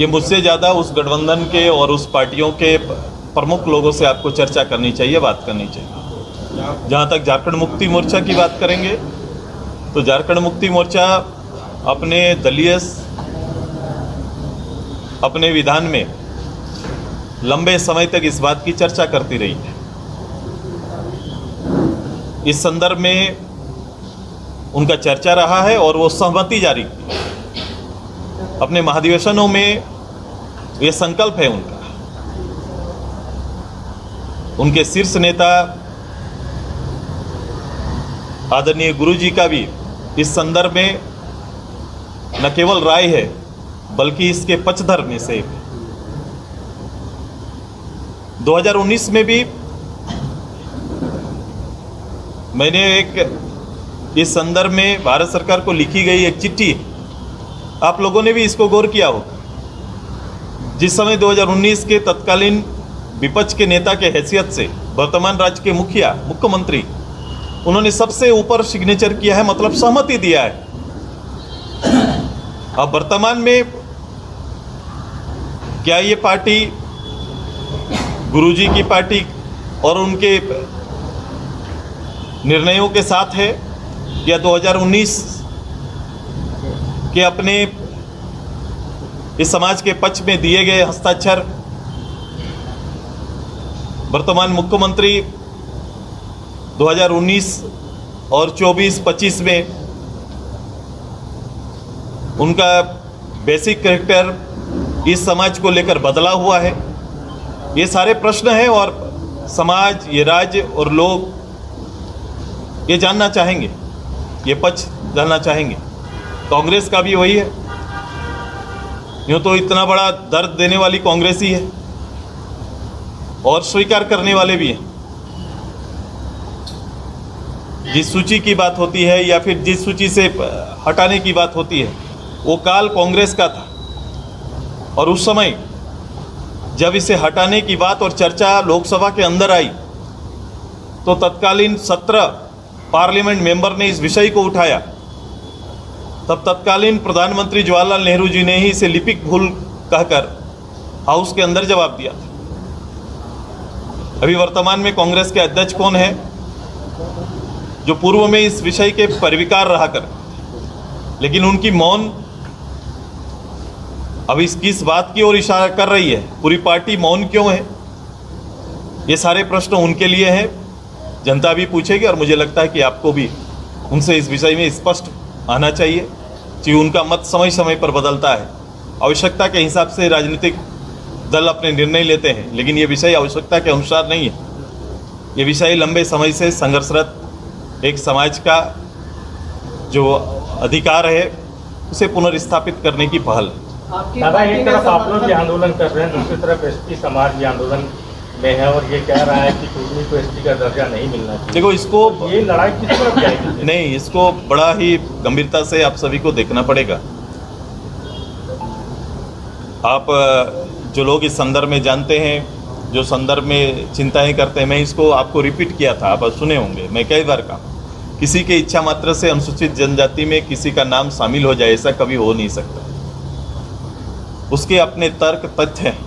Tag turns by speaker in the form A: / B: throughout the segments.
A: ये मुझसे ज़्यादा उस गठबंधन के और उस पार्टियों के प्रमुख लोगों से आपको चर्चा करनी चाहिए, बात करनी चाहिए। जहाँ तक झारखंड मुक्ति मोर्चा की बात करेंगे तो झारखंड मुक्ति मोर्चा अपने दलीय अपने विधान में लंबे समय तक इस बात की चर्चा करती रही है। इस संदर्भ में उनका चर्चा रहा है और वो सहमति जारी की अपने महाधिवेशनों में। ये संकल्प है उनका। उनके शीर्ष नेता आदरणीय गुरुजी का भी इस संदर्भ में न केवल राय है बल्कि इसके पक्षधर में से 2019 में भी मैंने एक इस संदर्भ में भारत सरकार को लिखी गई एक चिट्ठी, आप लोगों ने भी इसको गौर किया होगा। जिस समय 2019 के तत्कालीन विपक्ष के नेता के हैसियत से वर्तमान राज्य के मुख्यमंत्री उन्होंने सबसे ऊपर सिग्नेचर किया है, मतलब सहमति दिया है। अब वर्तमान में क्या ये पार्टी गुरुजी की पार्टी और उनके निर्णयों के साथ है या 2019 के अपने इस समाज के पक्ष में दिए गए हस्ताक्षर वर्तमान मुख्यमंत्री 2019 और 24-25 में उनका बेसिक कैरेक्टर इस समाज को लेकर बदला हुआ है। ये सारे प्रश्न हैं और समाज, ये राज्य और लोग ये जानना चाहेंगे, ये पक्ष जानना चाहेंगे। कांग्रेस का भी वही है। यूँ तो इतना बड़ा दर्द देने वाली कांग्रेस ही है और स्वीकार करने वाले भी हैं। जिस सूची की बात होती है या फिर जिस सूची से हटाने की बात होती है वो काल कांग्रेस का था और उस समय जब इसे हटाने की बात और चर्चा लोकसभा के अंदर आई तो तत्कालीन 17 पार्लियामेंट मेंबर ने इस विषय को उठाया। तब तत्कालीन प्रधानमंत्री जवाहरलाल नेहरू जी ने ही इसे लिपिक भूल कहकर हाउस के अंदर जवाब दिया था। अभी वर्तमान में कांग्रेस के अध्यक्ष कौन है जो पूर्व में इस विषय के परिविकार रहा कर, लेकिन उनकी मौन अब किस बात की ओर इशारा कर रही है? पूरी पार्टी मौन क्यों है? ये सारे प्रश्न उनके लिए हैं, जनता भी पूछेगी और मुझे लगता है कि आपको भी उनसे इस विषय में स्पष्ट आना चाहिए कि उनका मत समय समय पर बदलता है। आवश्यकता के हिसाब से राजनीतिक दल अपने निर्णय लेते हैं, लेकिन ये विषय आवश्यकता के अनुसार नहीं है। ये विषय लंबे समय से संघर्षरत एक समाज का जो अधिकार है उसे पुनर्स्थापित करने की पहल है।
B: दादा, एक तरफ आप लोग भी आंदोलन कर रहे हैं, दूसरी तरफ एसटी समाज भी आंदोलन में है और ये कह रहा है कि टूटनी को एसटी का दर्जा नहीं मिलना चाहिए।
A: देखो, इसको
B: ये लड़ाई किस तरफ जाएगी?
A: नहीं, इसको बड़ा ही गंभीरता से आप सभी को देखना पड़ेगा। आप जो लोग इस संदर्भ में जानते हैं, जो संदर्भ में चिंताएं करते हैं, मैं इसको आपको रिपीट किया था, आप सुने होंगे, मैं कई बार कहा, किसी के इच्छा मात्र से अनुसूचित जनजाति में किसी का नाम शामिल हो जाए ऐसा कभी हो नहीं सकता। उसके अपने तर्क तथ्य हैं,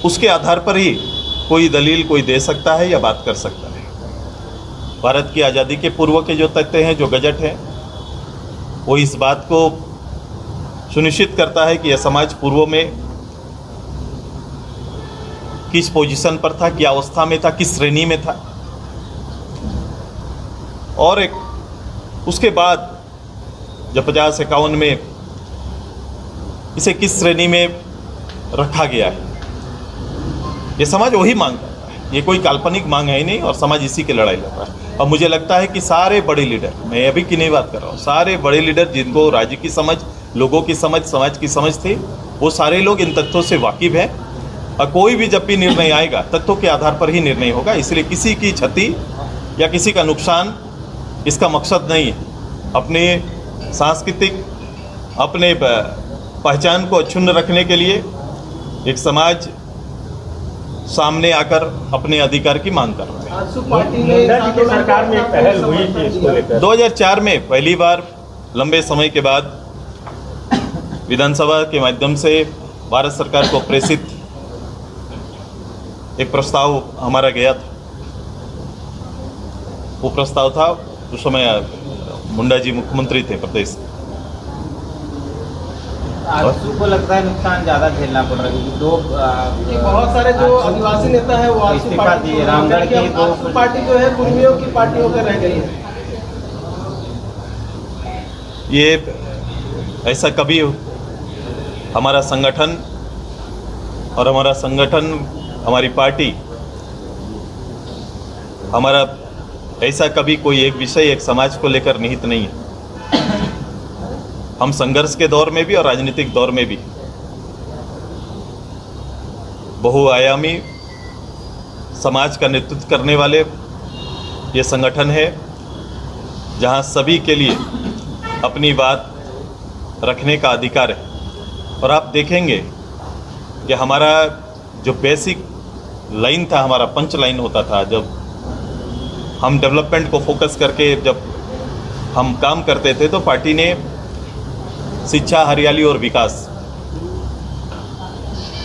A: उसके आधार पर ही कोई दलील कोई दे सकता है या बात कर सकता है। भारत की आज़ादी के पूर्व के जो तथ्य हैं, जो गजट है, वो इस बात को सुनिश्चित करता है कि यह समाज पूर्व में किस पोजीशन पर था, क्या अवस्था में था, किस श्रेणी में था, और एक उसके बाद जब 50-51 में इसे किस श्रेणी में रखा गया है। ये समाज वही मांग करता है, ये कोई काल्पनिक मांग है ही नहीं, और समाज इसी की लड़ाई लड़ रहा है। और मुझे लगता है कि सारे बड़े लीडर, मैं अभी की नहीं बात कर रहा हूँ, सारे बड़े लीडर जिनको राज्य की समझ, लोगों की समझ, समाज की समझ थी, वो सारे लोग इन तथ्यों से वाकिफ हैं। और कोई भी जब भी निर्णय आएगा तथ्यों के आधार पर ही निर्णय होगा। इसलिए किसी की क्षति या किसी का नुकसान इसका मकसद नहीं है। अपने सांस्कृतिक, अपने पहचान को अक्षुण्ण रखने के लिए एक समाज सामने आकर अपने अधिकार की मांग कर रहा है।
B: मुंडा जी की सरकार में एक पहल हुई थी इसको लेकर।
A: 2004 में पहली बार लंबे समय के बाद विधानसभा के माध्यम से भारत सरकार को प्रेषित एक प्रस्ताव हमारा गया था। वो प्रस्ताव था, उस समय मुंडा जी मुख्यमंत्री थे प्रदेश।
C: आजसू को लगता है नुकसान ज़्यादा झेलना पड़ रहा है क्योंकि
D: बहुत सारे जो आदिवासी नेता है वो आजसू
C: इस्तीफा दिए। रामगढ़ की
D: आजसू पार्टी जो है कुर्मियों की पार्टी होकर रह गई है।
A: ये ऐसा कभी हमारा संगठन हमारी पार्टी हमारा ऐसा कभी कोई एक विषय एक समाज को लेकर निहित नहीं है। हम संघर्ष के दौर में भी और राजनीतिक दौर में भी बहुआयामी समाज का नेतृत्व करने वाले ये संगठन है, जहां सभी के लिए अपनी बात रखने का अधिकार है। और आप देखेंगे कि हमारा जो बेसिक लाइन था, हमारा पंच लाइन होता था, जब हम डेवलपमेंट को फोकस करके जब हम काम करते थे तो पार्टी ने शिक्षा, हरियाली और विकास,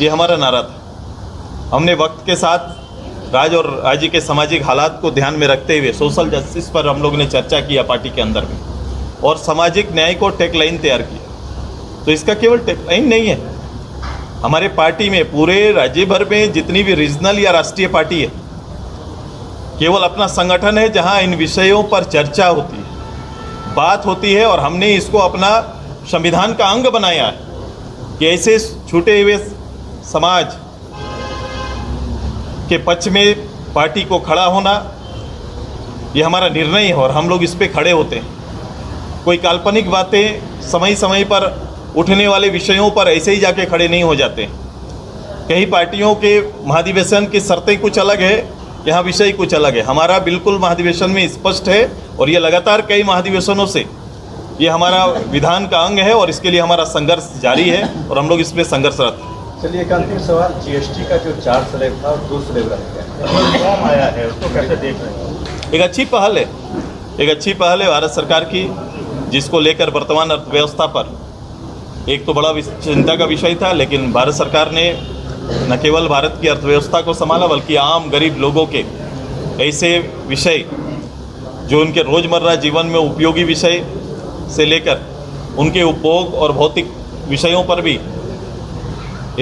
A: ये हमारा नारा था। हमने वक्त के साथ राज्य के सामाजिक हालात को ध्यान में रखते हुए सोशल जस्टिस पर हम लोग ने चर्चा किया पार्टी के अंदर में, और सामाजिक न्याय को टेक लाइन तैयार किया। तो इसका केवल टेक लाइन नहीं है, हमारे पार्टी में पूरे राज्य भर में जितनी भी रीजनल या राष्ट्रीय पार्टी है, केवल अपना संगठन है जहां इन विषयों पर चर्चा होती है, बात होती है। और हमने इसको अपना संविधान का अंग बनाया है कि ऐसे छूटे हुए समाज के पक्ष में पार्टी को खड़ा होना, ये हमारा निर्णय है और हम लोग इस पे खड़े होते हैं। कोई काल्पनिक बातें समय समय पर उठने वाले विषयों पर ऐसे ही जाके खड़े नहीं हो जाते। कई पार्टियों के महाधिवेशन की शर्तें कुछ अलग है, यहाँ विषय कुछ अलग है। हमारा बिल्कुल महाधिवेशन में स्पष्ट है और ये लगातार कई महाधिवेशनों से ये हमारा विधान का अंग है और इसके लिए हमारा संघर्ष जारी है और हम लोग इसमें संघर्षरत हैं।
D: चलिए एक अंतिम सवाल, जीएसटी का जो 4 स्लैब था और 2 स्लैब रह गया,
B: रिफॉर्म आया है, उसको कैसे देख रहे हैं?
A: एक अच्छी पहल है भारत सरकार की, जिसको लेकर वर्तमान अर्थव्यवस्था पर एक तो बड़ा चिंता का विषय था, लेकिन भारत सरकार ने न केवल भारत की अर्थव्यवस्था को संभाला बल्कि आम गरीब लोगों के ऐसे विषय जो उनके रोज़मर्रा जीवन में उपयोगी विषय से लेकर उनके उपभोग और भौतिक विषयों पर भी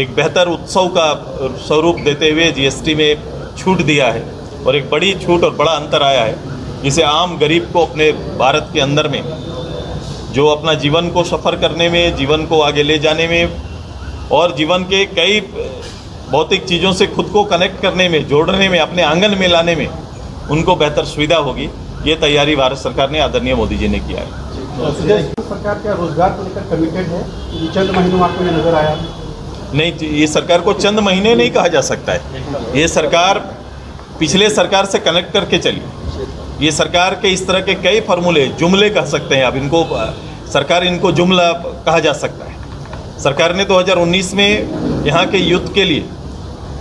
A: एक बेहतर उत्सव का स्वरूप देते हुए जीएसटी में छूट दिया है। और एक बड़ी छूट और बड़ा अंतर आया है, जिसे आम गरीब को अपने भारत के अंदर में जो अपना जीवन को सफ़र करने में, जीवन को आगे ले जाने में और जीवन के कई भौतिक चीज़ों से खुद को कनेक्ट करने में, जोड़ने में, अपने आंगन में लाने में उनको बेहतर सुविधा होगी। ये तैयारी भारत सरकार ने, आदरणीय मोदी जी ने किया है।
D: सरकार क्या रोजगार को लेकर कमिटेड है? चंद महीनों में आपको ये नजर आया?
A: नहीं, ये सरकार को चंद महीने नहीं कहा जा सकता है। ये सरकार पिछले सरकार से कनेक्ट करके चली। ये सरकार के इस तरह के कई फार्मूले, जुमले कह सकते हैं, अब इनको सरकार, इनको जुमला कहा जा सकता है। सरकार ने 2019 में यहाँ के यूथ के लिए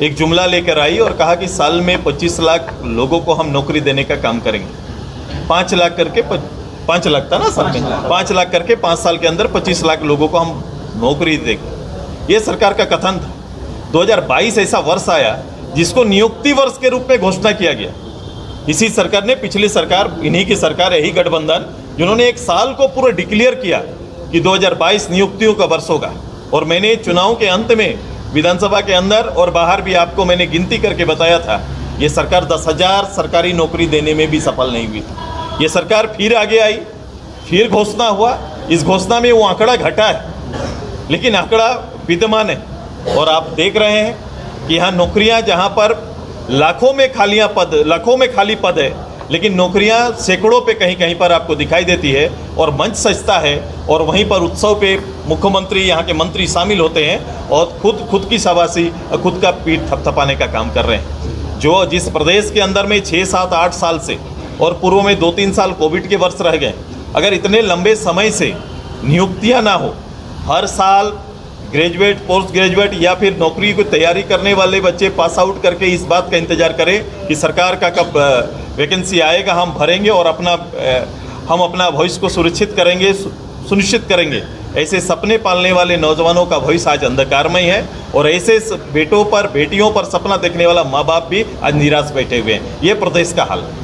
A: एक जुमला लेकर आई और कहा कि साल में 25 लाख लोगों को हम नौकरी देने का काम करेंगे। 5 लाख करके 5 लाख था ना साल में, 5 लाख करके 5 साल के अंदर 25 लाख लोगों को हम नौकरी देंगे। ये सरकार का कथन था। 2022 ऐसा वर्ष आया जिसको नियुक्ति वर्ष के रूप में घोषणा किया गया। इसी सरकार ने, पिछली सरकार, इन्हीं की सरकार, यही गठबंधन, जिन्होंने एक साल को पूरा डिक्लेयर किया कि 2022 नियुक्तियों का वर्ष होगा। और मैंने चुनाव के अंत में विधानसभा के अंदर और बाहर भी आपको मैंने गिनती करके बताया था, ये सरकार 10,000 सरकारी नौकरी देने में भी सफल नहीं हुई थी। ये सरकार फिर आगे आई, फिर घोषणा हुआ, इस घोषणा में वो आंकड़ा घटा है लेकिन आंकड़ा विद्यमान है। और आप देख रहे हैं कि यहाँ नौकरियाँ, जहाँ पर लाखों में खाली पद है, लेकिन नौकरियाँ सैकड़ों पे कहीं कहीं पर आपको दिखाई देती है और मंच सजता है और वहीं पर उत्सव पे मुख्यमंत्री, यहाँ के मंत्री शामिल होते हैं और खुद की शाबाशी, खुद का पीठ थपथपाने का काम कर रहे हैं। जो जिस प्रदेश के अंदर में 6, 7, 8 साल से और पूर्व में 2-3 साल कोविड के वर्ष रह गए, अगर इतने लंबे समय से नियुक्तियाँ ना हो, हर साल ग्रेजुएट, पोस्ट ग्रेजुएट या फिर नौकरी की तैयारी करने वाले बच्चे पास आउट करके इस बात का इंतजार करें कि सरकार का कब वैकेंसी आएगा, हम भरेंगे और हम अपना भविष्य को सुरक्षित करेंगे, सुनिश्चित करेंगे, ऐसे सपने पालने वाले नौजवानों का भविष्य आज अंधकारमय है और ऐसे बेटों पर बेटियों पर सपना देखने वाला माँ बाप भी आज निराश बैठे हुए हैं। ये प्रदेश का हाल है।